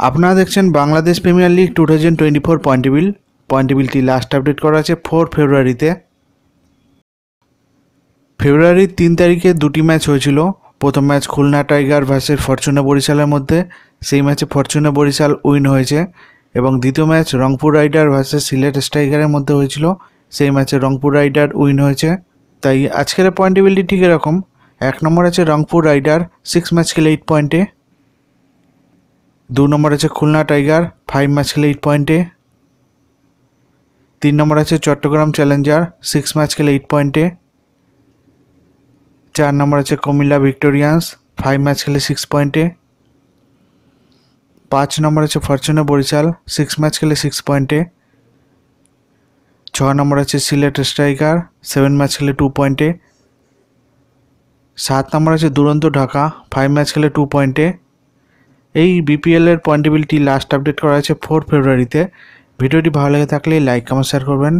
আপনারা দেখছেন Bangladesh premier league 2024 পয়েন্টেবিলটি লাস্ট আপডেট করা আছে 4 ফেব্রুয়ারিতে। ফেব্রুয়ারির 3 তারিখে দুটি ম্যাচ হয়েছিল। প্রথম ম্যাচ খুলনা টাইগার ভার্সেস ফরচুনা বরিশালের মধ্যে, সেই ম্যাচে ফরচুনা বরিশাল উইন হয়েছে। এবং দ্বিতীয় match Rangpur rider versus Sylhet স্ট্রাইকারের মধ্যে হয়েছিল, সেই ম্যাচে রংপুর রাইডার উইন হয়েছে। তাই আজকের পয়েন্টেবিলিটি ঠিক এরকম: 1 নম্বর আছে রংপুর রাইডার 6 ম্যাচ খেলে 8 পয়েন্টে। 2 নম্বর আছে খুলনা টাইগার 5 ম্যাচ খেলে 8 পয়েন্টে। 3 নম্বর আছে চট্টগ্রাম চ্যালেঞ্জার 6 ম্যাচ খেলে 8 পয়েন্টে। 4 নম্বর আছে কুমিল্লা ভিক্টোরিয়ান্স 5 ম্যাচ খেলে 6 পয়েন্টে। 5 নম্বর আছে ফরচুনা বরিশাল 6 ম্যাচ খেলে 6 পয়েন্টে। 6 নম্বর আছে সিলেট স্ট্রাইকার 7 ম্যাচ খেলে 2 পয়েন্টে। 7 নম্বর আছে দুরন্ত ঢাকা 5 ম্যাচ খেলে 2 পয়েন্টে। এই বিপিএলের পয়েন্টেবিলিটি লাস্ট আপডেট করা আছে 4 ফেব্রুয়ারিতে। ভিডিওটি ভালো লেগে থাকলে লাইক কমেন্ট শেয়ার করবেন।